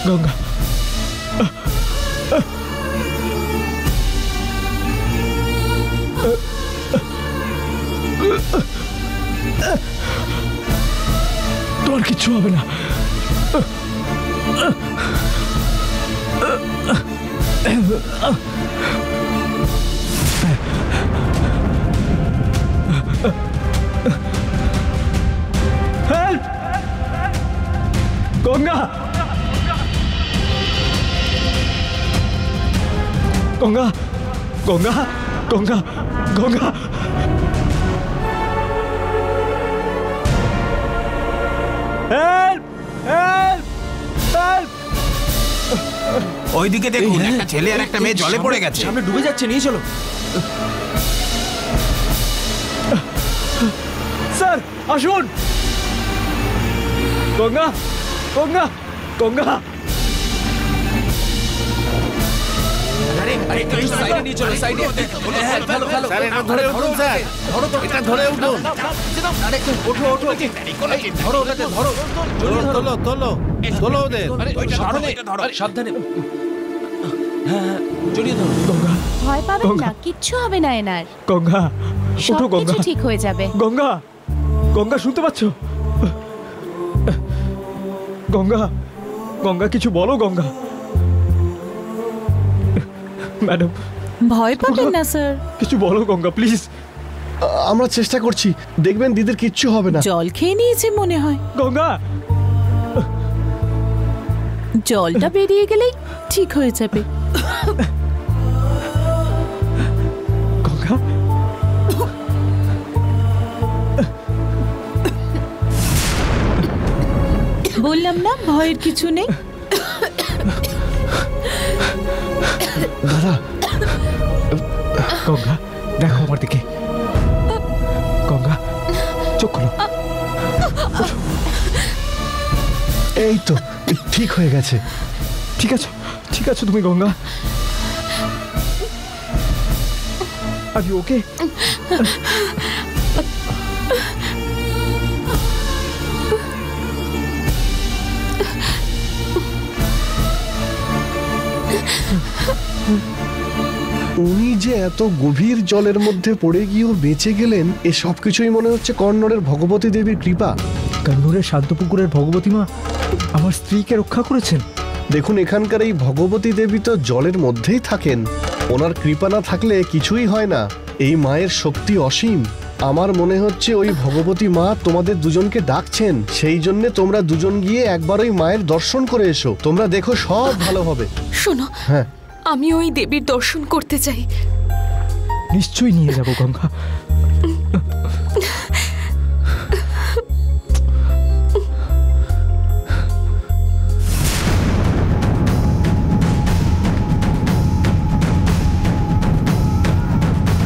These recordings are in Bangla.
গঙ্গা তোমার কিচ্ছু হবে না। Help! Ganga Ganga Ganga Ganga Ganga help! Help! Help! ওইদিকে দেখুন, একটা ছেলে আর একটা মেয়ে জলে পড়ে গেছে। সামনে ডুবে যাচ্ছে, নিয়ে চলো। স্যার আসুন। গঙ্গা গঙ্গা গঙ্গা সাইডে নিয়ে চলো, সাইডে। স্যার এটা ধরে উঠুন, স্যার এটা ধরে উঠুন। ওঠো ওঠো, ধরো ওটাতে, ধরো, তোলো তোলো তোলো ওদের। সাবধানে। হ্যাঁ, জড়িয়ে ধরো। গঙ্গা ভয় পাবেন না, কিচ্ছু হবে না এনার। গঙ্গা ওঠো গঙ্গা। সবকিছু ঠিক হয়ে যাবে। গঙ্গা গঙ্গা শুনতে পাচ্ছ? গঙ্গা গঙ্গা কিছু বলো গঙ্গা। ম্যাডাম ভয় পাবেন না স্যার। কিছু বলো গঙ্গা প্লিজ। আমরা চেষ্টা করছি, দেখবেন দিদির কিচ্ছু হবে না। জল খেয়ে নিয়েছে মনে হয়। গঙ্গা জলটা বেরিয়ে গেলেই ঠিক হয়ে যাবে। গঙ্গা বললাম না ভয়ের কিছু নেই। দাদা গঙ্গা দেখো আমার দিকে। গঙ্গা চোখ খোলো। এই তো ঠিক হয়ে গেছে। ঠিক আছে ঠিক আছে তুমি গঙ্গা। Are you okay? উনি যে এত গভীর জলের মধ্যে পড়ে গিয়েও বেঁচে গেলেন, এ সব কিছুই মনে হচ্ছে কন্নড়ের ভগবতী দেবীর কৃপা। কন্নড়ের শান্তপুকুরের ভগবতী মা আমার স্ত্রীকে রক্ষা করেছেন। দেখুন, এখানকার এই ভগবতী দেবী তো জলের মধ্যেই থাকেন। ওনার কৃপা না থাকলে কিছুই হয় না। এই মায়ের শক্তি অসীম। আমার মনে হচ্ছে ওই ভগবতী মা তোমাদের দুজনকে ডাকছেন। সেই জন্য তোমরা দুজন গিয়ে একবার ওই মায়ের দর্শন করে এসো। তোমরা দেখো সব ভালো হবে। শোনো, হ্যাঁ, আমি ওই দেবীর দর্শন করতে চাই। নিশ্চয়ই নিয়ে যাব গঙ্গা।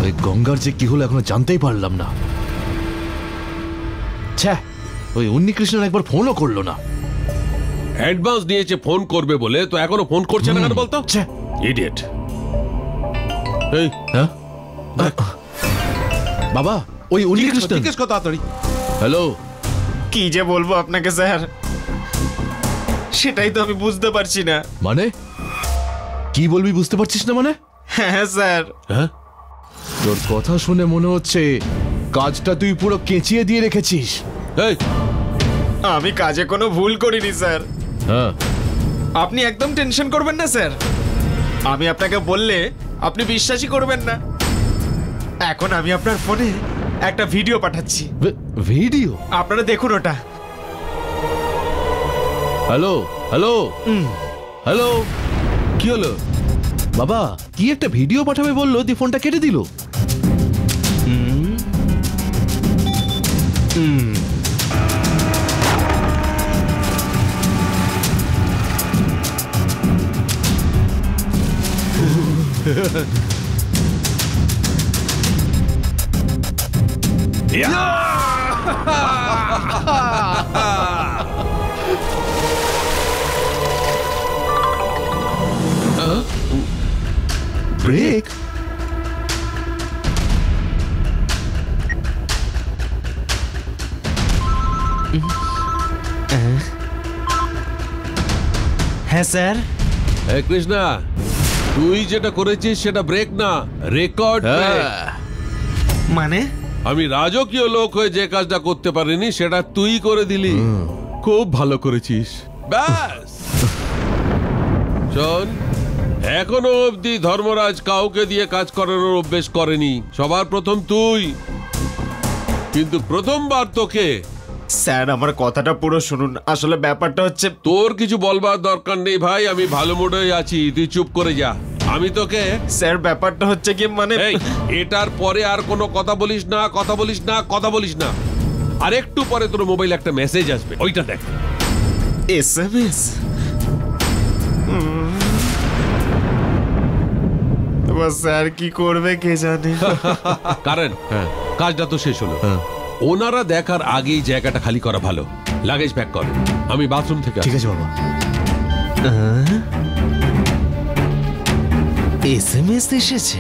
ওই গঙ্গার যে কি হলো এখনো জানতেই পারলাম না। ছ্যা, ওই উন্নিকৃষ্ণন একবার ফোনও করলো না। অ্যাডভান্স নিয়েছে ফোন করবে বলে, তো এখনো ফোন করছে না কেন বলতো? ইডিয়েট। এই হ্যাঁ বাবা, ওই উন্নিকৃষ্ণন। জিজ্ঞেস কর তাড়াতাড়ি। হ্যালো, কি যে বলবো আপনাকে স্যার, সেটাই তো আমি বুঝতে পারছি না। মানে কি বলবি বুঝতে পারছিস না মানে? হ্যাঁ স্যার। হ্যাঁ, তোর কথা শুনে মনে হচ্ছে কাজটা তুই পুরো কেচিয়ে দিয়ে রেখেছিস। এই আমি কাজে কোনো ভুল করিনি স্যার। হ্যাঁ, আপনি একদম টেনশন করবেন না স্যার। আমি আপনাকে বললে আপনি বিশ্বাসই করবেন না। এখন আমি আপনার ফোনে একটা ভিডিও পাঠাচ্ছি। ভিডিও? আপনারা দেখুন ওটা। হ্যালো হ্যালো হ্যালো, কি হলো বাবা? কি একটা ভিডিও পাঠাবে বললো, দিয়ে ফোনটা কেটে দিল। ব্রেক? হ্যাঁ স্যার। এই কৃষ্ণা, তুই যেটা করেছিস সেটা ব্রেক না, রেকর্ড। মানে আমি রাজকীয় লোক হয়ে যে কাজটা করতে পারিনি সেটা তুই করে দিলি। খুব ভালো করেছিস। ব্যাস শোন, এখনো অবধি ধর্মরাজ কাউকে দিয়ে কাজ করানোর অভ্যেস করেনি, সবার প্রথম তুই। কিন্তু প্রথমবার তোকে। স্যার আমার কথাটা পুরো শুনুন, আসলে ব্যাপারটা হচ্ছে। তোর কিছু বলবার দরকার নেই ভাই, আমি ভালো মুডে আছি, তুই চুপ করে যা। আমি তোকে। স্যার ব্যাপারটা হচ্ছে কি মানে এই, এটার পরে আর কোনো কথা বলিস না, কথা বলিস না, কথা বলিস না। আর একটু পরে তোর মোবাইলে একটা মেসেজ আসবে, ওইটা দেখ। SMS? এবার স্যার কি করবে কে জানে। কারণ কাজটা তো শেষ হলো, ওনারা দেখার আগেই জায়গাটা খালি করা ভালো। লাগেজ প্যাক কর, আমি বাথরুম থেকে। ঠিক আছে বাবা। SMS এসেছে?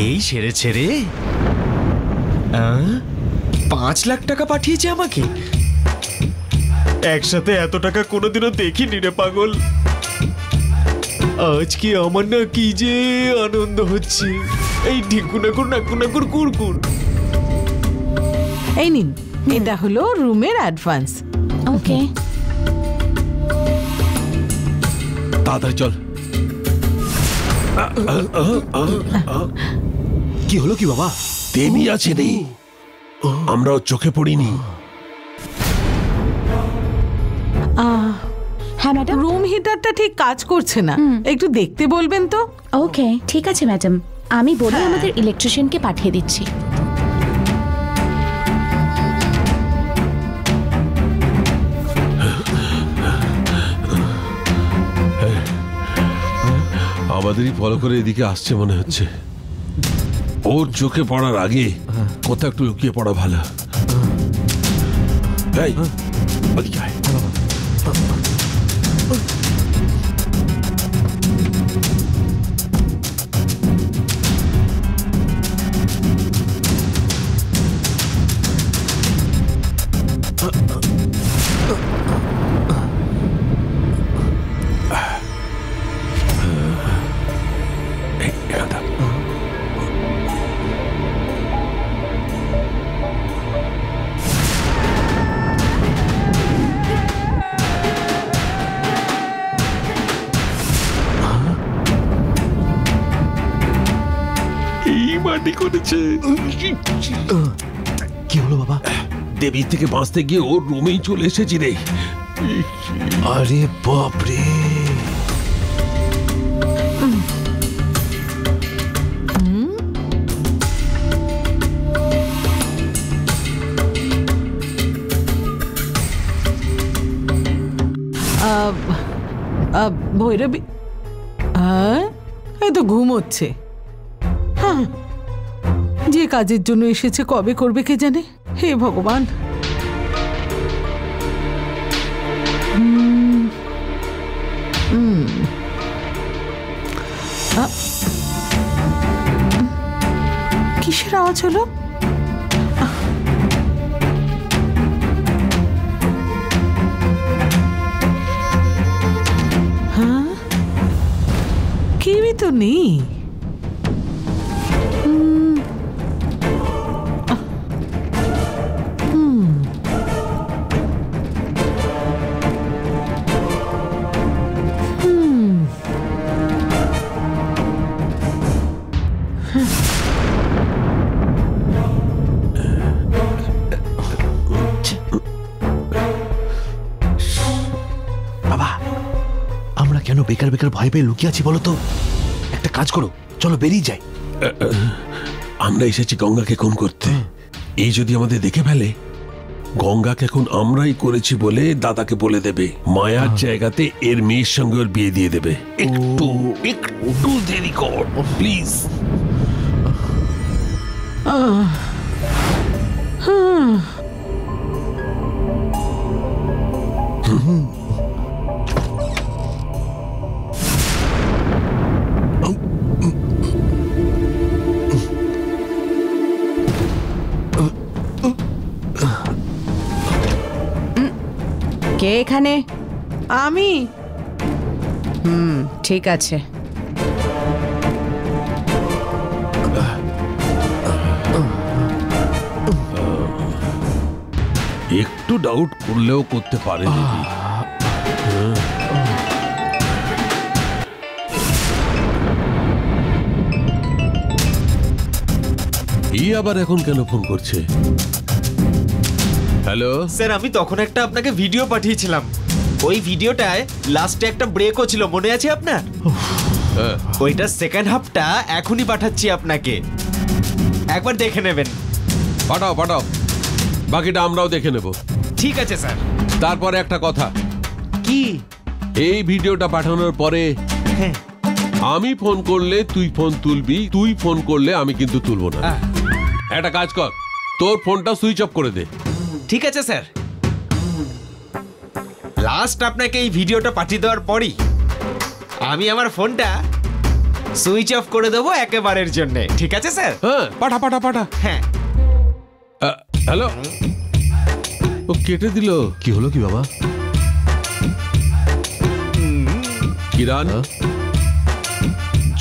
এই ছেড়ে ছেড়ে 5 লাখ টাকা পাঠিয়েছে আমাকে। একসাথে এত টাকা কোনোদিনও দেখিনি রে পাগল। আজকে আমার না কি যে আনন্দ হচ্ছে। এই ঢিকুনাকুর নাকুনাকুর কুরকুর। এই নিন, এটা হলো রুমের অ্যাডভান্স। ওকে। তাড়াতাড়ি চল। কি হলো কি বাবা? দেবী আছে রে, আমরাও চোখে পড়িনি। হ্যাঁ ম্যাডাম। রুম হিটারটা ঠিক কাজ করছে না, একটু দেখতে বলবেন তো? ওকে ঠিক আছে ম্যাডাম, আমি বলি আমাদের ইলেকট্রিশিয়ানকে পাঠিয়ে দিচ্ছি। আমাদেরই ফলো করে এদিকে আসছে মনে হচ্ছে। ওর চোখে পড়ার আগে কোথাও একটু লুকিয়ে পড়া ভালো। এই, ওদিকে আয়। কি হলো বাবা? দেবী থেকে বাঁচতে গিয়ে ওর রুমেই চলে এসেছি রে। আরে বাপ রে! ভৈরবী এই তো ঘুমোচ্ছে। হ্যাঁ, যে কাজের জন্য এসেছে কবে করবে কে জানে। হে ভগবান। কিসের আওয়াজ হলো? হ্যাঁ, কেউই তো নেই। বাবা, আমরা কেন বেকার বেকার ভয় পেয়ে লুকিয়ে আছি বলো তো? একটা কাজ করো, চলো বেরিয়ে যাই। আমরা এসেছি গঙ্গাকে খুন করতে। এই যদি আমাদের দেখে ফেলে, গঙ্গাকে এখন আমরাই করেছি বলে দাদাকে বলে দেবে। মায়ার জায়গাতে এর মেয়ের সঙ্গে ওর বিয়ে দিয়ে দেবে। একটু দেরি কর প্লিজ। কে এখানে? আমি। ঠিক আছে। একটু ডাউট করলেও করতে পারে দিদি। এই আবার এখন কেন ফোন করছে? হ্যালো স্যার, আমি তখন একটা আপনাকে ভিডিও পাঠিয়েছিলাম। ওই ভিডিওটায় লাস্টে একটা ব্রেকও ছিল, মনে আছে আপনার? ওইটার সেকেন্ড হাফটা এখনই পাঠাচ্ছি আপনাকে, একবার দেখে নেবেন। পাঠাও পাঠাও, বাকিটা আমরাও দেখে নেব। ঠিক আছে স্যার। তারপরে একটা কথা, কি? এই ভিডিওটা পাঠানোর পরে হ্যাঁ, আমি ফোন করলে তুই ফোন তুলবি, তুই ফোন করলে আমি কিন্তু তুলবো না। একটা কাজ কর, তোর ফোনটা সুইচ অফ করে দে। ঠিক আছে স্যার। লাস্ট আপনাকে এই ভিডিওটা পাঠিয়ে দেওয়ার পরই আমি আমার ফোনটা সুইচ অফ করে দেবো একেবারের জন্য। ঠিক আছে স্যার? হ্যাঁ, পাঠা পাঠা পাঠা। হ্যাঁ। হ্যালো, ও কেটে দিল। কি হলো কি বাবা? কিরণ,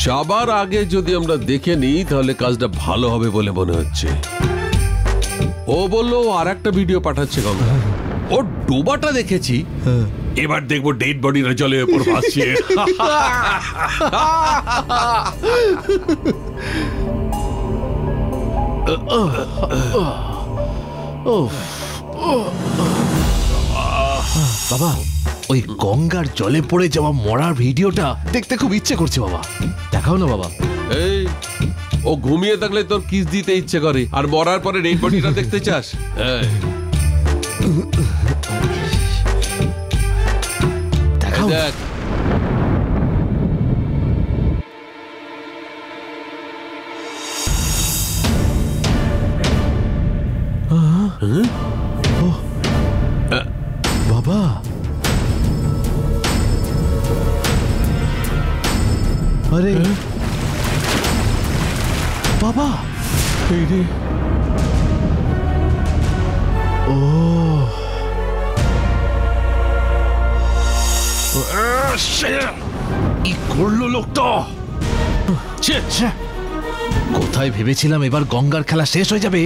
যাবার আগে যদি আমরা দেখে নিই তাহলে কাজটা ভালো হবে বলে মনে হচ্ছে। ও বললো আর একটা ভিডিও পাঠাচ্ছে গঙ্গা। ও ডোবাটা দেখেছি, এবার দেখবো ডেড বডিরা জলের উপর ভাসছে। বাবা, ওই গঙ্গার জলে পড়ে যাওয়া মরার ভিডিওটা দেখতে খুব ইচ্ছে করছে বাবা, দেখাও না বাবা। এই, ও ঘুমিয়ে থাকলে তোর কিস দিতে ইচ্ছে করে, আর মরার পরে ডেড বডিটা দেখতে চাস? দেখাও। দেখ, বাবা, আরে বাবা, এই রে, ও কি করলো লোকটা? কোথায় ভেবেছিলাম এবার গঙ্গার খেলা শেষ হয়ে যাবে,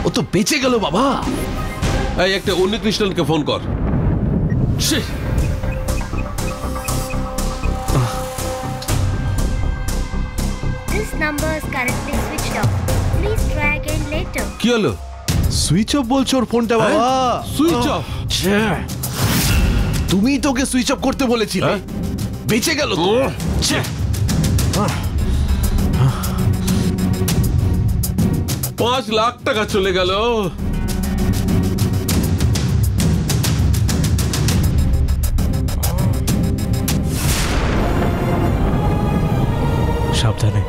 ও তো বেঁচে গেল বাবা। এই একটা উন্নিকৃষ্ণনকে ফোন কর। This number is currently switched off. Please try again later. কি হলো? সুইচ অফ বলছো ওর ফোনটা বাবা? Switch off? তুমি তোকে সুইচ অফ করতে বলেছিলে, বেঁচে গেল তো। 5 লাখ টাকা চলে গেল। সাবধানে।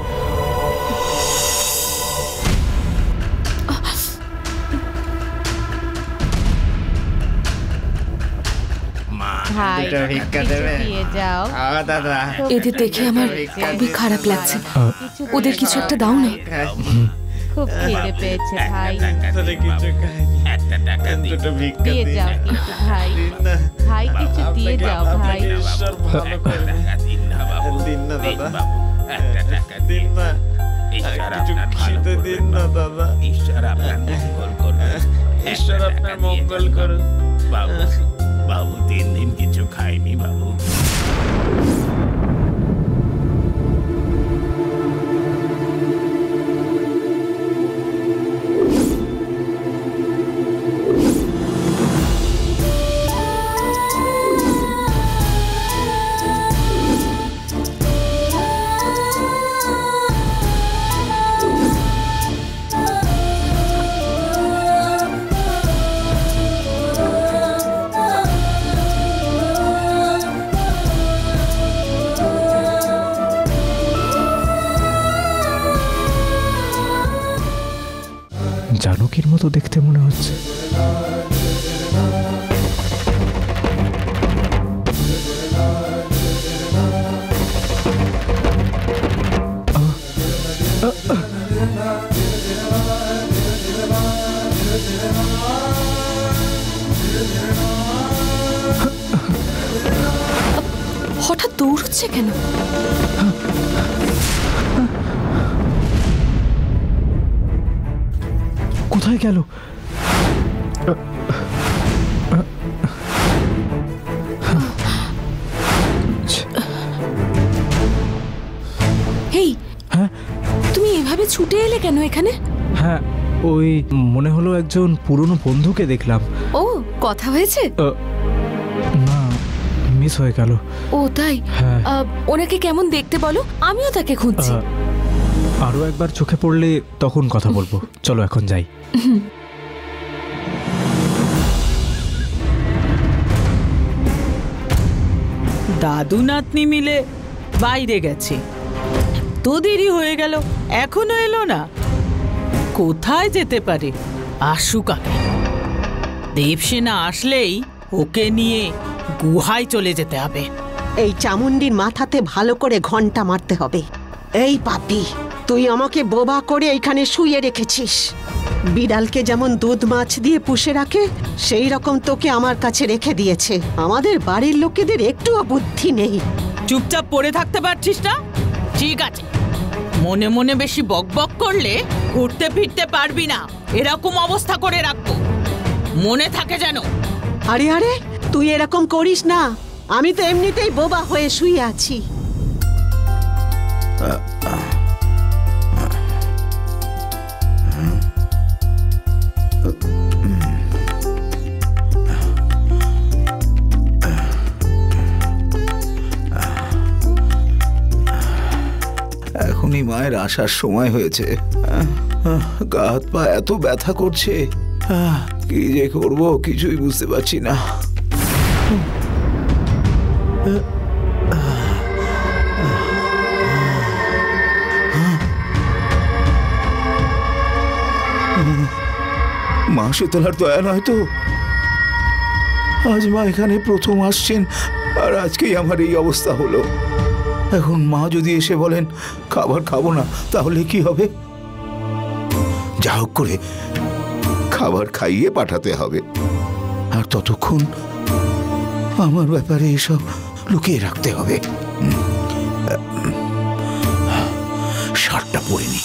এদের দেখে আমার খুবই খারাপ লাগছে। ওদের কিছু একটা দাও না। খুব খিদে পেয়েছে ভাই, একটা টাকা দিয়ে যাও কিছু ভাই, ভাই কিছু দিয়ে যাও ভাই। ঈশ্বর আপনার মঙ্গল করুন। বাবু 3 দিন কিছু খাইনি বাবু। জানকীর মতো দেখতে মনে হচ্ছে। হঠাৎ দৌড়চ্ছে কেন? কোথায় গেল? এই, তুমি এভাবে ছুটে এলে কেন এখানে? হ্যাঁ, ওই মনে হলো একজন পুরনো বন্ধুকে দেখলাম। ও, কথা হয়েছে? না, মিস হয়ে গেল। ও তাই? ওনাকে কেমন দেখতে বলো, আমিও তাকে খুঁজছি। আরো একবার চোখে পড়লে তখন কথা বলবো। চলো এখন যাই। দাদু নাতনি মিলে বাইরে গেছে, তো দেরি হয়ে গেল, এখনো এলো না। কোথায় যেতে পারে? আসুক আগে। দেবসেনা আসলেই ওকে নিয়ে গুহায় চলে যেতে হবে। এই চামুন্ডির মাথাতে ভালো করে ঘন্টা মারতে হবে। এই পাপি, তুই আমাকে বোবা করে এইখানে শুইয়ে রেখেছিস। বিড়ালকে যেমন দুধ মাছ দিয়ে পুষে রাখে, সেই রকম তোকে আমার কাছে রেখে দিয়েছে। আমাদের বাড়ির লোকেদের একটুও বুদ্ধি নেই। চুপচাপ পড়ে থাকতে পারছিস না? ঠিক আছে, মনে মনে বেশি বকবক করলে ঘুরতে ফিরতে পারবি না। এরকম অবস্থা করে রাখবো, মনে থাকে যেন। আরে আরে, তুই এরকম করিস না। আমি তো এমনিতেই বোবা হয়ে শুয়ে আছি। এখনই মায়ের আসার সময় হয়েছে। গা হাত পা এত ব্যথা করছে, কি যে করবো কিছুই বুঝতে পারছি না। মা শীতলার দয়া নয় তো? আজ মা এখানে প্রথম আসছেন, আর আজকেই আমার এই অবস্থা হলো। এখন মা যদি এসে বলেন খাবার খাবো না, তাহলে কি হবে? যা হোক করে খাবার খাইয়ে পাঠাতে হবে। আর ততক্ষণ আমার ব্যাপারে এসব লুকিয়ে রাখতে হবে। শার্টটা পরে নি।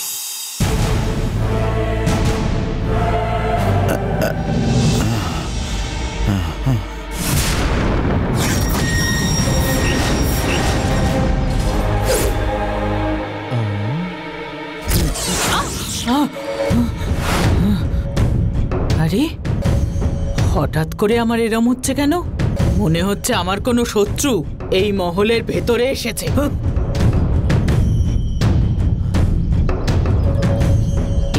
আরে, হঠাৎ করে আমার এরম হচ্ছে কেন? মনে হচ্ছে আমার কোনো শত্রু এই মহলের ভেতরে এসেছে।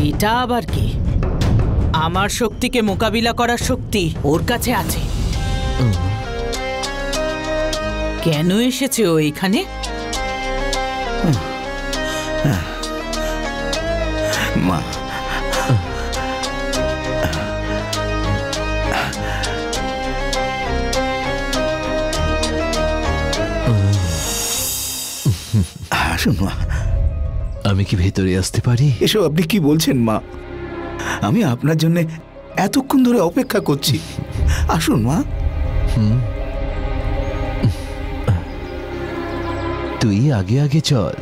এটা আবার কি? আমার শক্তিকে মোকাবিলা করার শক্তি ওর কাছে আছে। কেন এসেছে ও এখানে? মা, আসুন মা। আমি কি ভেতরে আসতে পারি? এসব আপনি কি বলছেন মা? আমি আপনার জন্য এতক্ষণ ধরে অপেক্ষা করছি। আসুন মা। তুই আগে আগে চল।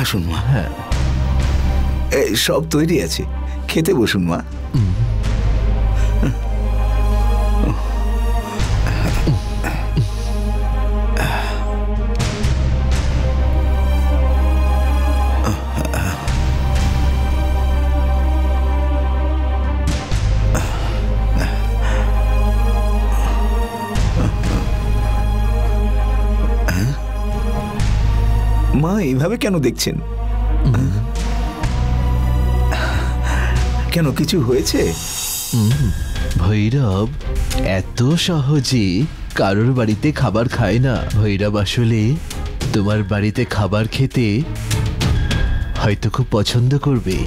আসুন মা। হ্যাঁ, এই সব তৈরি আছে, খেতে বসুন মা। মা, এইভাবে কেন দেখছেন? কেন, কিছু হয়েছে? ভৈরব এত সহজে কারোর বাড়িতে খাবার খায় না। ভৈরব আসলে তোমার বাড়িতে খাবার খেতে হয়তো খুব পছন্দ করবে।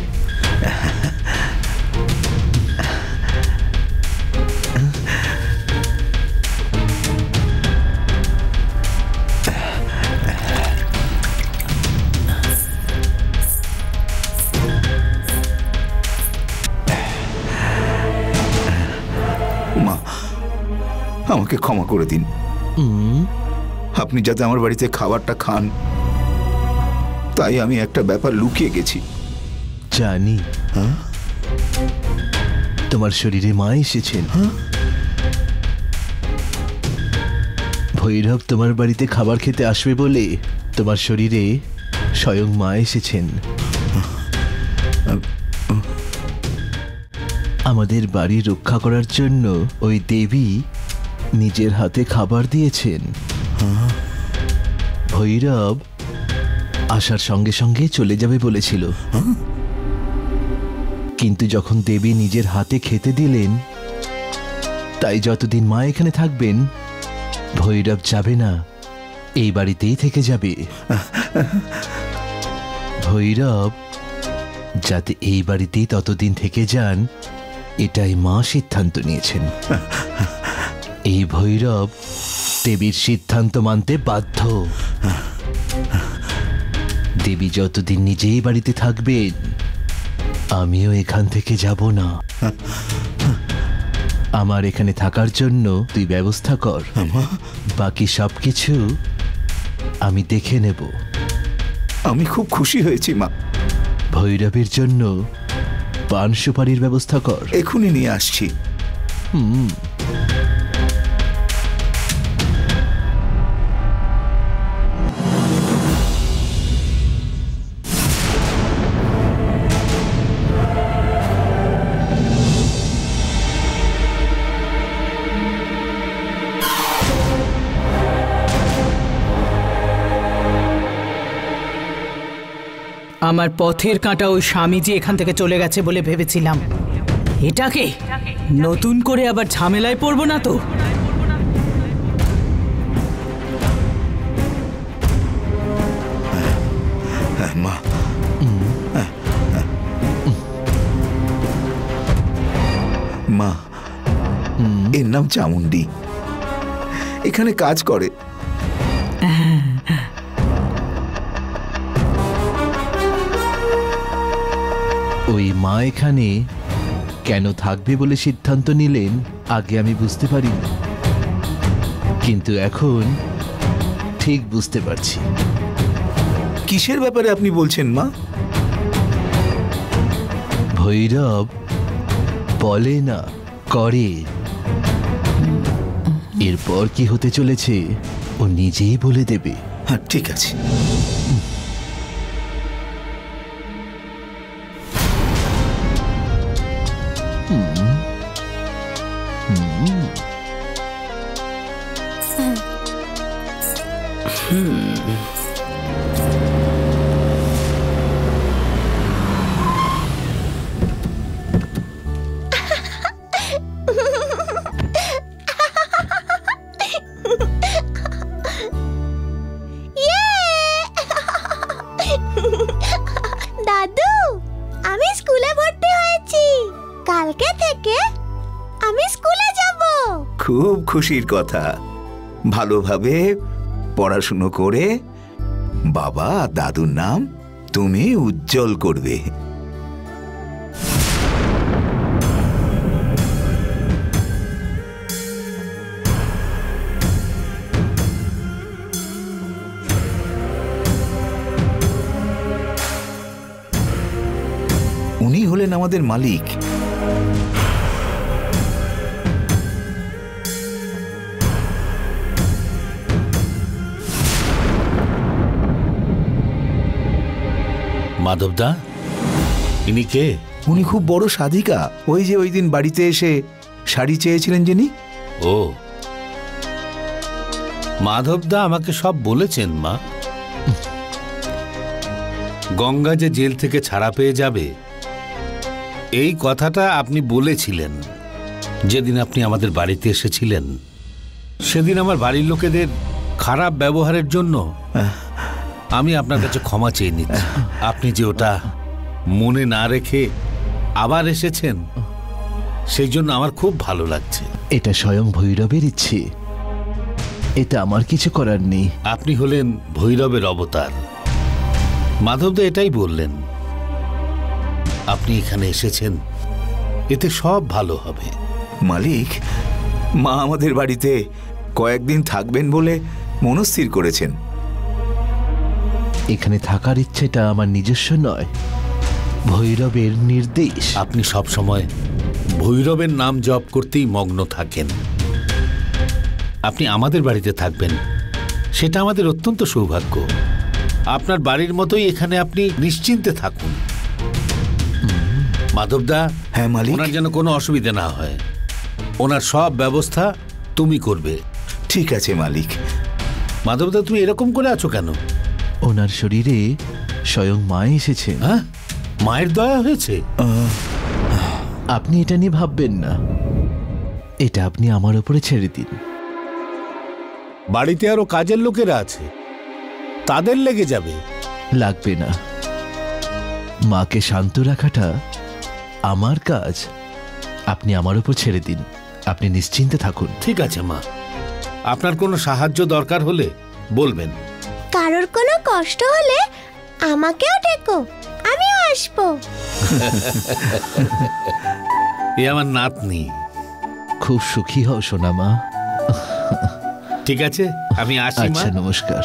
আমাকে ক্ষমা করে দিন। আপনি যাতে আমার বাড়িতে খাবারটা খান, তাই আমি একটা ব্যাপার লুকিয়ে গেছি। জানি তোমার শরীরে মা এসেছেন। ভৈরব তোমার বাড়িতে খাবার খেতে আসবে বলে তোমার শরীরে স্বয়ং মা এসেছেন। আমাদের বাড়ি রক্ষা করার জন্য ওই দেবী নিজের হাতে খাবার দিয়েছেন। ভৈরব আসার সঙ্গে সঙ্গে চলে যাবে বলেছিল, কিন্তু যখন দেবী নিজের হাতে খেতে দিলেন, তাই যতদিন মা এখানে থাকবেন ভৈরব যাবে না, এই বাড়িতেই থেকে যাবে। ভৈরব যাতে এই বাড়িতেই ততদিন থেকে যান, এটাই মা সিদ্ধান্ত নিয়েছেন। এই ভৈরব দেবীর সিদ্ধান্ত মানতে বাধ্য। দেবী যতদিন নিজেই বাড়িতে থাকবেন, আমিও এখান থেকে যাব না। আমার এখানে থাকার জন্য তুই ব্যবস্থা কর, বাকি সবকিছু আমি দেখে নেব। আমি খুব খুশি হয়েছি মা। ভৈরবের জন্য পান সুপারির ব্যবস্থা কর। এখনই নিয়ে আসছি। আমার পথের কাঁটা ওই স্বামীজি এখান থেকে চলে গেছে বলে ভেবেছিলাম। এটাকে নতুন করে আবার ঝামেলায় পড়বো না তো? মা, মা, এর নাম চামুন্ডি, এখানে কাজ করে। ওই মা এখানে কেন থাকবে বলে সিদ্ধান্ত নিলেন আগে আমি বুঝতে পারিনি, কিন্তু এখন ঠিক বুঝতে পারছি। কিসের ব্যাপারে আপনি বলছেন মা? ভৈরব বলে না, করে। এরপর কি হতে চলেছে ও নিজেই বলে দেবে। হ্যাঁ, ঠিক আছে। দাদু, আমি স্কুলে ভর্তি হয়েছি। কালকে থেকে আমি স্কুলে যাব। খুব খুশির কথা। ভালোভাবে পড়াশুনো করে বাবা দাদুর নাম তুমি উজ্জ্বল করবে। উনি হলেন আমাদের মালিক। মাধবদা, ইনি কে? উনি খুব বড় সাধিকা। ওই যে ওই দিন বাড়িতে এসে শাড়ি চেয়েছিলেন যিনি। ও, মাধবদা আমাকে সব বলেছেন মা। গঙ্গা যে জেল থেকে ছাড়া পেয়ে যাবে, এই কথাটা আপনি বলেছিলেন যেদিন আপনি আমাদের বাড়িতে এসেছিলেন। সেদিন আমার বাড়ির লোকেদের খারাপ ব্যবহারের জন্য আমি আপনার কাছে ক্ষমা চেয়ে নিচ্ছি। আপনি যে ওটা মনে না রেখে আবার এসেছেন, সেই জন্য আমার খুব ভালো লাগছে। এটা স্বয়ং ভৈরবের ইচ্ছে, এটা আমার কিছু করার নেই। আপনি হলেন ভৈরবের অবতার। মাধবদা এটাই বললেন। আপনি এখানে এসেছেন, এতে সব ভালো হবে। মালিক, মা আমাদের বাড়িতে কয়েকদিন থাকবেন বলে মনস্থির করেছেন। এখানে থাকার ইচ্ছেটা আমার নিজস্ব নয়, ভৈরবের নির্দেশ। আপনি সব সময় ভৈরবের নাম জপ করতেই মগ্ন থাকেন। আপনি আমাদের বাড়িতে থাকবেন, সেটা আমাদের অত্যন্ত সৌভাগ্য। আপনার বাড়ির মতোই এখানে আপনি নিশ্চিন্তে থাকুন। মাধবদা, হ্যাঁ মালিক। ওনার যেন কোনো অসুবিধা না হয়, ওনার সব ব্যবস্থা তুমি করবে। ঠিক আছে মালিক। মাধবদা, তুমি এরকম করে আছো কেন? ওনার শরীরে স্বয়ং মা এসেছে। হ্যাঁ, মায়ের দয়া হয়েছে। আপনি এটা নিয়ে ভাববেন না, এটা আপনি আমার উপরে ছেড়ে দিন। বাড়িতে আরো কাজের লোকেরা আছে, তাদের লেগে যাবে। লাগবে না, মাকে শান্ত রাখাটা আমার কাজ। আপনি আমার উপর ছেড়ে দিন, আপনি নিশ্চিন্তে থাকুন। ঠিক আছে মা, আপনার কোনো সাহায্য দরকার হলে বলবেন। কারোর কোনো কষ্ট হলে আমাকেও ডেকো, আমিও আসবো। এ আমার নাতনি। খুব সুখী হও সোনা মা। ঠিক আছে, আমি আসি। আচ্ছা, নমস্কার।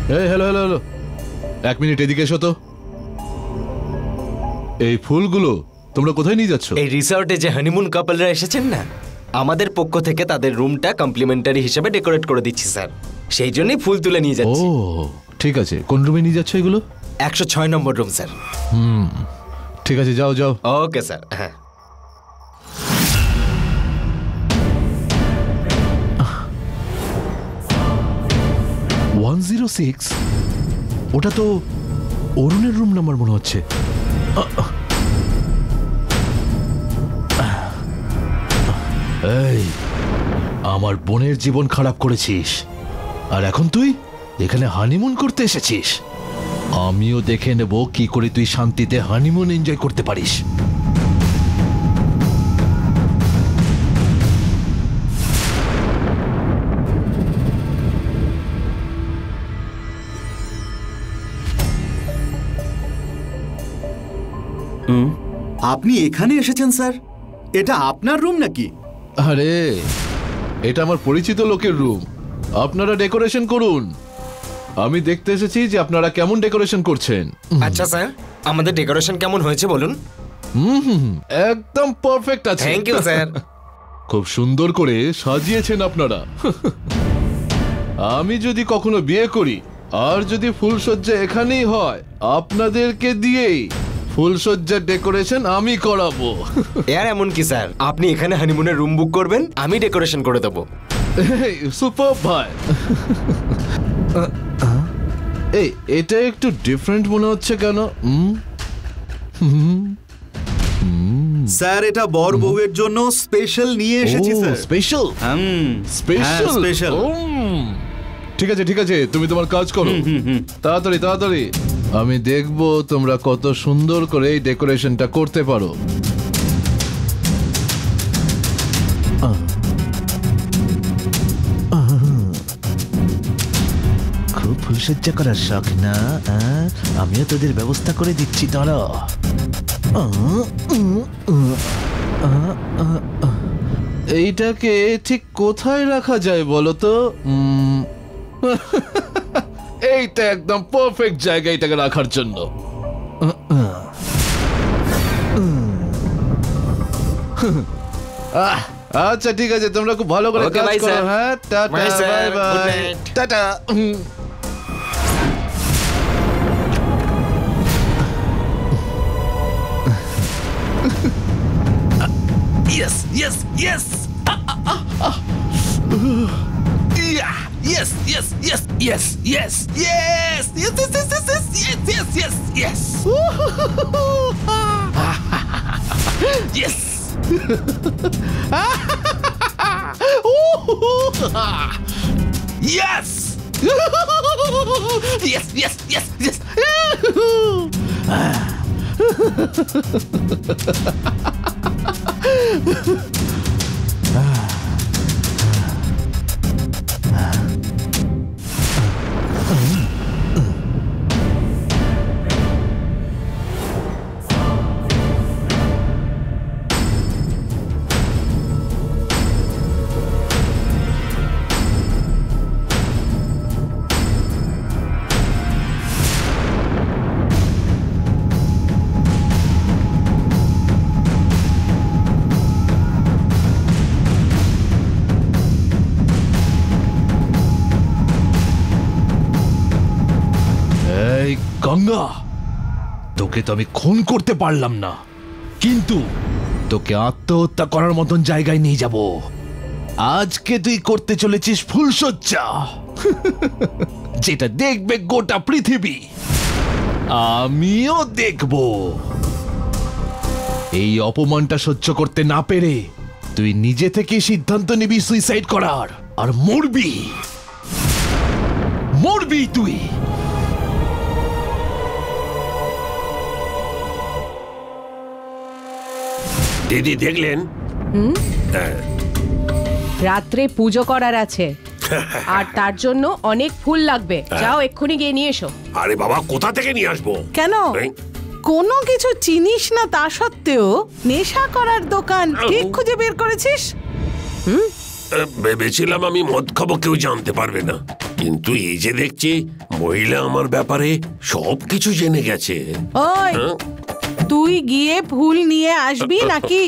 হ্যালো হ্যালো হ্যালো, 1 মিনিট এদিকে এসো তো। এই ফুলগুলো তোমরা কোথায় নিয়ে যাচ্ছ? এই রিসর্টে যে হানিমুন কাপলরা এসেছেন না, আমাদের পক্ষ থেকে তাদের রুমটা কমপ্লিমেন্টারি হিসেবে ডেকোরেট করে দিচ্ছি স্যার, সেই জন্যই ফুল তুলে নিয়ে যাচ্ছি। ও ঠিক আছে, কোন রুমে নিয়ে যাচ্ছ এগুলো? 106 নম্বর রুম স্যার। ঠিক আছে, যাও যাও। Okay sir. হ্যাঁ, 106? ওটা তো অরুণের রুম নাম্বার মনে হচ্ছে। এই, আমার বোনের জীবন খারাপ করেছিস, আর এখন তুই এখানে হানিমুন করতে এসেছিস। আমিও দেখে নেব কি করে তুই শান্তিতে হানিমুন এনজয় করতে পারিস। আপনি এখানে এসেছেন স্যার? এটা আপনার রুম নাকি? আরে, এটা আমার পরিচিত লোকের রুম। আপনারা ডেকোরেশন করুন, আমি দেখতে এসেছি যে আপনারা কেমন ডেকোরেশন করছেন। আচ্ছা স্যার, আমাদের ডেকোরেশন কেমন হয়েছে বলুন? একদম পারফেক্ট আছে। Thank you sir. খুব সুন্দর করে সাজিয়েছেন আপনারা। আমি যদি কখনো বিয়ে করি আর যদি ফুলসজ্জা এখানেই হয়, আপনাদেরকে দিয়েই ফুলসজ্জার ডেকোরেশন আমি করাবো। এর এমন কি স্যার, আপনি এখানে হানিমুনের রুম বুক করবেন, আমি ডেকোরেশন করে দেবো। সুপার ভাই। এই, এটা একটু ডিফারেন্ট মনে হচ্ছে কেন? স্যার, এটা বর বউয়ের জন্য স্পেশাল নিয়ে এসেছি স্যার। স্পেশাল? Special special. ঠিক আছে ঠিক আছে, তুমি তোমার কাজ করো, তাড়াতাড়ি তাড়াতাড়ি। আমি দেখবো তোমরা কত সুন্দর করে এই ডেকোরেশনটা করতে পারো। খুব ফুলসজ্জা করার শখ না? আমিও তোদের ব্যবস্থা করে দিচ্ছি। দাঁড়া, এইটাকে ঠিক কোথায় রাখা যায় বলো তো? এইটা একদম পারফেক্ট জায়গা এটাকে রাখার জন্য। আচ্ছা ঠিক আছে, তোমরা খুব ভালো করে কাজ করো। হ্যাঁ, tata, bye bye, tata. Yes, yes, yes. Yeah, yes, yes, yes, yes, yes, yes, yes, yes, yes, yes, yes, yes, yes, yes. Yes. Yes. Yes, yes, yes, yes. Ganga, তোকে তো আমি খুন করতে পারলাম না, কিন্তু তোকে আত্মহত্যা করার মতন জায়গায় নিয়ে যাব। আজকে তুই করতে চলেছিস ফুলশয্যা, যেটা দেখবে গোটা পৃথিবী, আমিও দেখব। এই অপমানটা সহ্য করতে না পেরে তুই নিজে থেকে সিদ্ধান্ত নিবি সুইসাইড করার, আর মরবি, মরবি তুই। দিদি দেখলেন, রাত্রে পুজো করার আছে, আর তার জন্য অনেক ফুল লাগবে। যাও এক্ষুনি গিয়ে নিয়ে এসো। আরে বাবা, কোথা থেকে নিয়ে আসবো? কেন কোনো কিছু চিনিস না তা সত্ত্বেও নেশা করার দোকান ঠিক খুঁজে বের করেছিস? ভেবেছিলাম আমি মদ খাবো, কেউ জানতে পারবে না, কিন্তু এই যে দেখছি মহিলা আমার ব্যাপারে সবকিছু জেনে গেছে। ওই তুই গিয়ে ফুল নিয়ে আসবি নাকি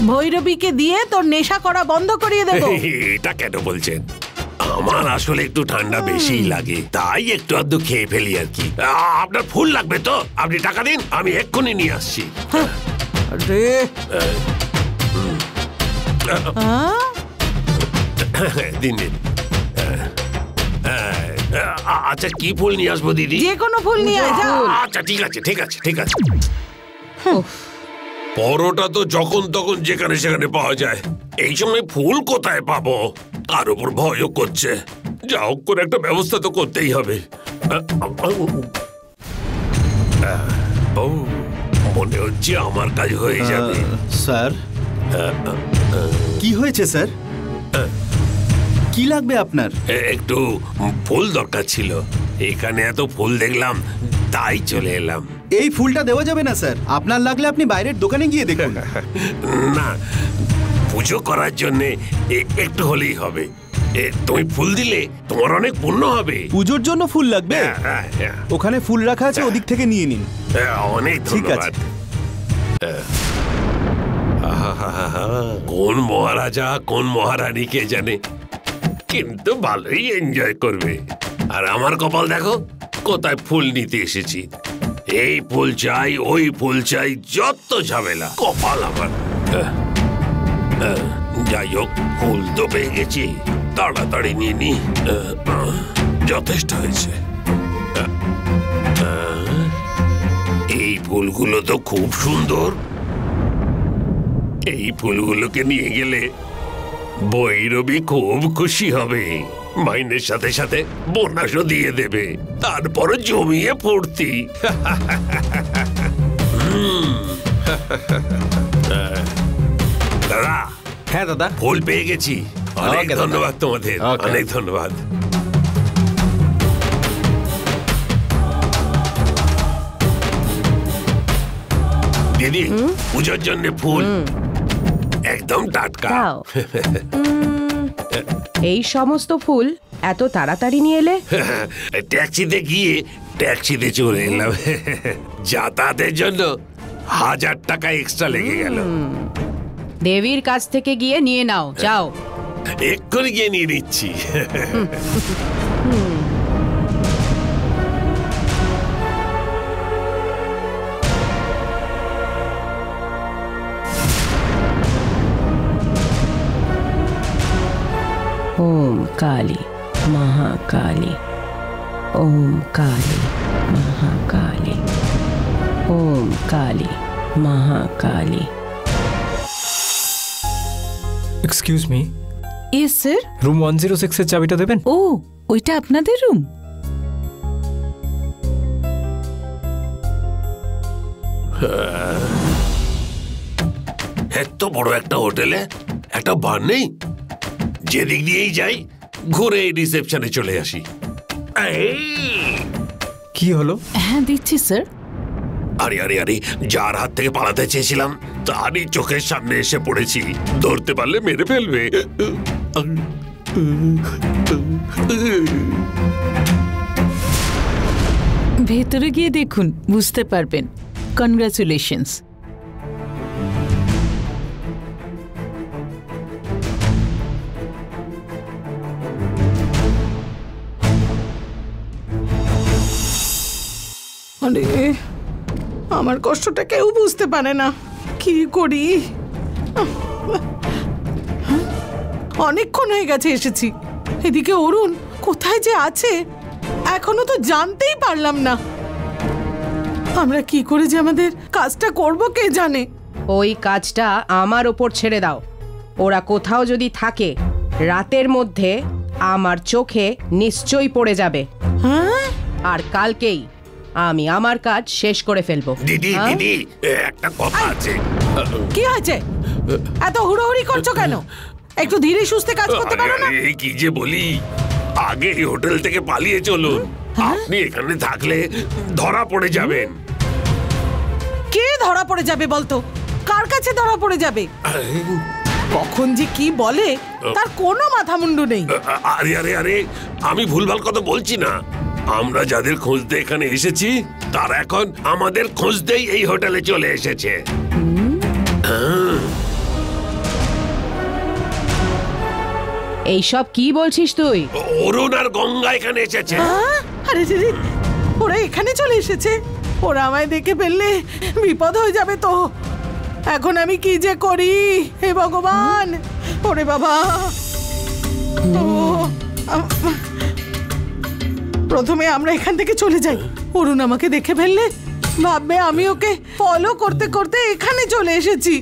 ভৈরবীকে দিয়ে তোর নেশা করা বন্ধ করিয়ে দেব? এটা কেন বলছেন? আমার আসলে একটু ঠান্ডা বেশি লাগে, তাই একটু আধটু খেয়ে ফেলি আর কি। আপনার ফুল লাগবে তো? আপনি টাকা দিন, আমি এক্ষুনি নিয়ে আসছি। দিন দিন। আচ্ছা, কি ফুল নিয়ে আসবো দিদি? যে কোনো ফুল নিয়ে আয়। আচ্ছা ঠিক আছে ঠিক আছে ঠিক আছে। পরোটা তো যখন তখন যেখানে সেখানে পাওয়া যায়, এই সময় ফুল কোথায় পাবো? তার উপর ভয়ও করছে। যা হোক করে একটা ব্যবস্থা তো করতেই হবে। মনে হচ্ছে আমার কাজ হয়ে যাবে। স্যার, কি হয়েছে স্যার? কি লাগবে আপনার? একটু ফুল দরকার ছিল, এখানে এত ফুল দেখলাম তাই চলে এলাম। এই ফুলটা দেওয়া যাবে না স্যার, আপনার লাগলে আপনি বাইরের দোকানে গিয়ে দেখুন। না, পুজো করার জন্য একটু হলেই হবে। তুমি ফুল দিলে তোমার অনেক পুণ্য হবে। পুজোর জন্য ফুল লাগবে? ওখানে ফুল রাখা আছে, ওদিক থেকে নিয়ে নিন। অনেক ঠিক আছে। কোন মহারাজা কোন মহারানী কে জানে, কিন্তু ভালোই এনজয় করবে। আর আমার কপাল দেখো, কোথায় ফুল নিতে এসেছি। এই ফুল চাই, ওই ফুল চাই, যত ঝামেলা। কপাল আমার। যাই হোক, ফুল তো পেয়ে গেছি, তাড়াতাড়ি নিয়ে নি। যথেষ্ট হয়েছে। এই ফুলগুলো তো খুব সুন্দর। এই ফুলগুলোকে নিয়ে গেলে ভৈরবী খুব খুশি হবে। মাইনের সাথে সাথে বোনাসও দিয়ে দেবে, তারপর জমিয়ে ফুর্তি। দাদা। হ্যাঁ দাদা, ফুল পেয়ে গেছি। অনেক ধন্যবাদ তোমাদের, অনেক ধন্যবাদ। দিদি, পুজোর জন্য ফুল একদম টাটকা। এই সমস্ত ফুল এত তাড়াতাড়ি নিয়ে এলে? ট্যাক্সিতে গিয়ে ট্যাক্সিতে চলে এলাম। যাতায়াতের জন্য 1000 টাকা এক্সট্রা লেগে গেল। দেবীর কাছ থেকে গিয়ে নিয়ে নাও, যাও। এক্ষুনি গিয়ে নিয়ে নিচ্ছি। Om Kali Mahakali, Om Kali Mahakali, Om Kali Mahakali. Excuse me, yes sir. Room 106 এর চাবিটা দেবেন? ও, ওইটা আপনাদের রুম? এত বড় একটা হোটেলে একটা বার নেই? যেদিক দিয়েই যাই ঘুরে রিসেপশনে চলে আসি। কি হলো? হ্যাঁ দিচ্ছি স্যার। আরে আরে আরে, যার হাত থেকে পালাতে চেয়েছিলাম তারই চোখের সামনে এসে পড়েছি। ধরতে পারলে মেরে ফেলবে। ভেতরে গিয়ে দেখুন, বুঝতে পারবেন। কনগ্রাচুলেশনস। আরে আমার কষ্টটা কেউ বুঝতে পারে না, কি করি। অনেকক্ষণ হয়ে গেছে এসেছি, এদিকে অরুণ কোথায় যে আছে এখনো তো জানতেই পারলাম না। আমরা কি করে যে আমাদের কাজটা করব কে জানে। ওই কাজটা আমার ওপর ছেড়ে দাও। ওরা কোথাও যদি থাকে রাতের মধ্যে আমার চোখে নিশ্চয়ই পড়ে যাবে। আর কালকেই আমি আমার কাজ শেষ করে ফেলবো। দিদি দিদি একটা কথা আছে। কি হয়েছে? এত হুড়োহুড়ি করছো কেন? একটু ধীরে সুস্থে কাজ করতে পারো না? এই কি যে বলি, আগে এই হোটেল থেকে পালিয়ে চলুন। আপনি এখানে থাকলে ধরা পড়ে যাবেন। কে ধরা পড়ে যাবে বলতো? কার কাছে ধরা পড়ে যাবে? কখন যে কি বলে তার কোনো মাথা মুন্ডু নেই। আরে আরে আরে আমি ভুলভাল কথা বলছি না। আমরা যাদের খুঁজতে এখানে এসেছি তারা এখন আমাদের খুঁজতেই এই হোটেলে চলে এসেছে। এইসব কি বলছিস তুই? অরুণ আর গঙ্গা এখানে এসেছে। আরে দিদি, ওরা এখানে চলে এসেছে? ওরা আমায় দেখে ফেললে বিপদ হয়ে যাবে তো। এখন আমি কি যে করি, হে ভগবান। ওরে বাবা, প্রথমে আমরা এখান থেকে চলে যাই। অরুণ আমাকে দেখে ফেললে ভাববে আমি ওকে ফলো করতে করতে এখানে চলে এসেছি।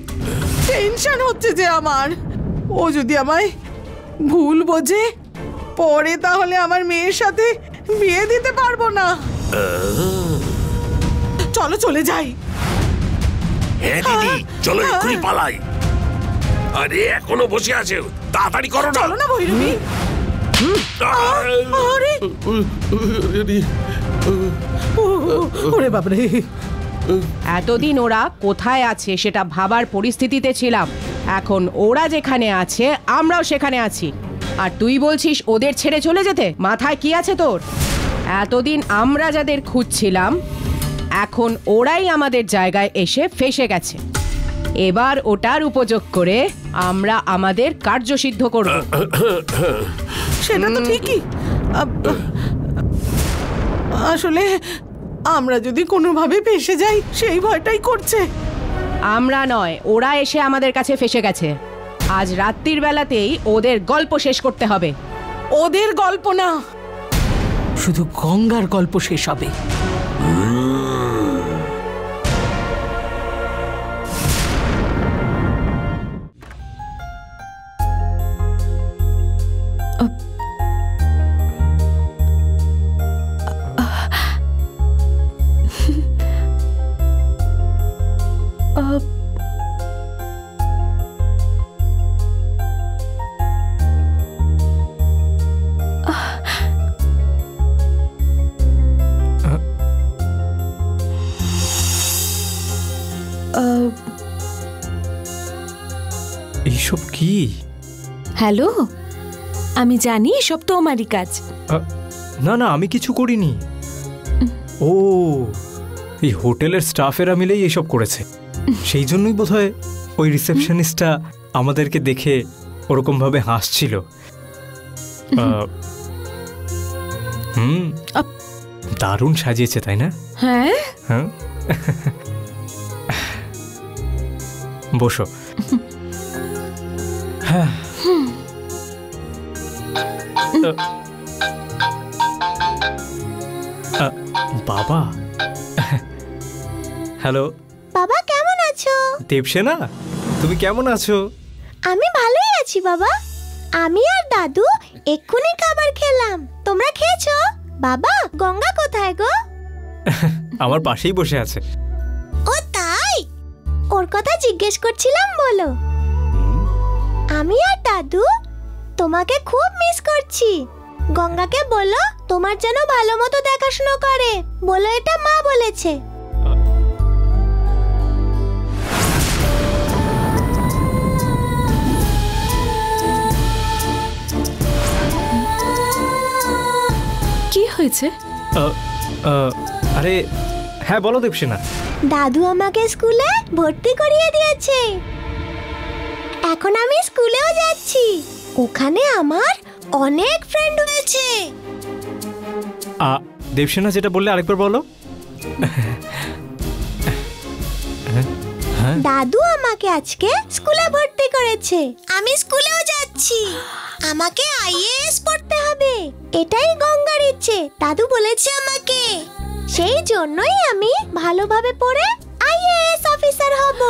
টেনশন হচ্ছে যে আমার। ও যদি আমায় ভুল বোঝে পরে তাহলে আমার মেয়ের সাথে বিয়ে দিতে পারবো না। চলো চলে যাই। হ্যাঁ দিদি, চলো এক্ষুনি পালাই। আরে এখনো বসে আছে, তাড়াতাড়ি করো না। চলো না ভৈরবী। ওরে বাপরে, এতদিন ওরা কোথায় আছে সেটা ভাবার পরিস্থিতিতে ছিলাম। এখন ওরা যেখানে আছে আমরাও সেখানে আছি। আর তুই বলছিস ওদের ছেড়ে চলে যেতে? মাথায় কি আছে তোর? এতদিন আমরা যাদের খুঁজছিলাম এখন ওরাই আমাদের জায়গায় এসে ফেসে গেছে। এবার ওটার উপযোগ করে আমরা আমাদের কার্যসিদ্ধ করব। সেটা তো ঠিকই। আসলে আমরা যদি কোনোভাবে ফেসে যাই সেই ভয়টাই করছে। আমরা নয়, ওরা এসে আমাদের কাছে ফেসে গেছে। আজ রাত্রির বেলাতেই ওদের গল্প শেষ করতে হবে। ওদের গল্প না, শুধু গঙ্গার গল্প শেষ হবে। এইসব কি? হ্যালো, আমি জানি সব তোমারই কাজ। না না, আমি কিছু করিনি। ও, এই হোটেলের স্টাফেরা মিলেই এইসব করেছে। সেই জন্যই বোধহয় ওই রিসেপশনিস্টটা আমাদেরকে দেখে ওরকম ভাবে হাসছিল। দারুণ সাজিয়েছে, তাই না? হ্যাঁ হ্যাঁ, বসো। হ্যাঁ, বাবা। হ্যালো বাবা, কেমন আছো? দেবসেনা, তুমি কেমন আছো? আমি ভালোই আছি বাবা। আমি আর দাদু এক্ষুনি খাবার খেলাম। তোমরা খেয়েছো? বাবা, গঙ্গা কোথায় গো? আমার পাশেই বসে আছে। ও তাই? ওর কথা জিজ্ঞেস করছিলাম, বলো। আমি আর দাদু তোমাকে খুব মিস করছি। গঙ্গাকে বলো তোমার যেন ভালো মতো দেখাশোনা করে। বলো এটা মা বলেছে। কি হয়েছে? আরে হ্যাঁ, বলো দেবসেনা। দাদু আমাকে স্কুলে ভর্তি করিয়ে দিয়েছে। এখন আমি স্কুলেও যাচ্ছি। ওখানে আমার অনেক ফ্রেন্ড হয়েছে। দেবসেনা, যেটা বললে আরেকবার বলো। দাদু আমাকে আজকে স্কুলে ভর্তি করেছে। আমি স্কুলেও যাচ্ছি। আমাকে আইএএস পড়তে হবে, এটাই গঙ্গার ইচ্ছে। দাদু বলেছে আমাকে, সেই জন্যই আমি ভালোভাবে পড়ে আইএএস অফিসার হব।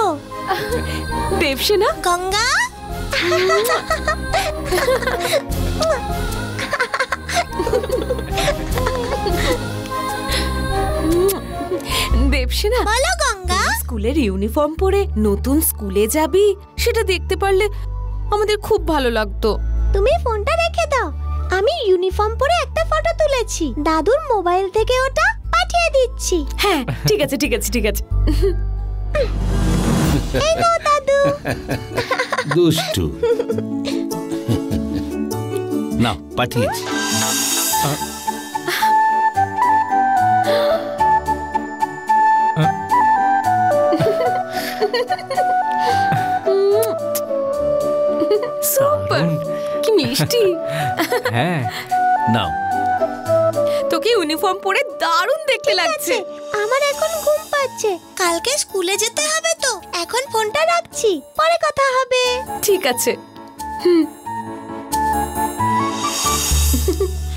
দেবসেনা, গঙ্গা দেবসেনা, বলো গঙ্গা। স্কুলের ইউনিফর্ম পরে নতুন স্কুলে যাবি, সেটা দেখতে পারলে আমাদের খুব ভালো লাগতো। তুমি ফোনটা রেখে দাও, আমি ইউনিফর্ম পরে একটা ফটো তুলেছি, দাদুর মোবাইল থেকে ওটা পাঠিয়ে দিচ্ছি। হ্যাঁ ঠিক আছে ঠিক আছে ঠিক আছে। এই নাও দাদু। দুষ্টু। নাও পাঠিয়েছি। সুপার, কি মিষ্টি। হ্যাঁ নাও। তোকে ইউনিফর্ম পরে দারুণ দেখতে লাগছে। আমার এখন ঘুম পাচ্ছে, কালকে স্কুলে যেতে হবে তো। এখন ফোনটা রাখছি, পরে কথা হবে। ঠিক আছে।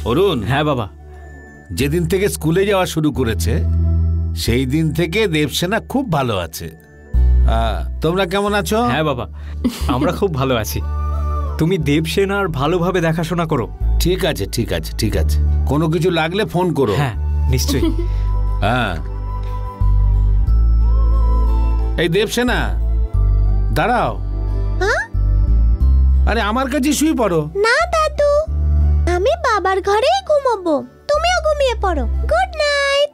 অরুণ। হ্যাঁ বাবা। যেদিন থেকে স্কুলে যাওয়া শুরু করেছে সেই দিন থেকে দেবসেনা খুব ভালো আছে। তোমরা কেমন আছো? হ্যাঁ বাবা, আমরা খুব ভালো আছি। তুমি দেবসেনার ভালোভাবে দেখাশোনা করো। ঠিক আছে ঠিক আছে ঠিক আছে, কোনো কিছু লাগলে ফোন করো। হ্যাঁ নিশ্চয়ই। হ্যাঁ। এই দেবসেনা দাঁড়াও। আরে আমার কাছে শুয়ে পড়ো। না দাদু, আমি বাবার ঘরেই ঘুমোবো, তুমিও ঘুমিয়ে পড়ো। Good night.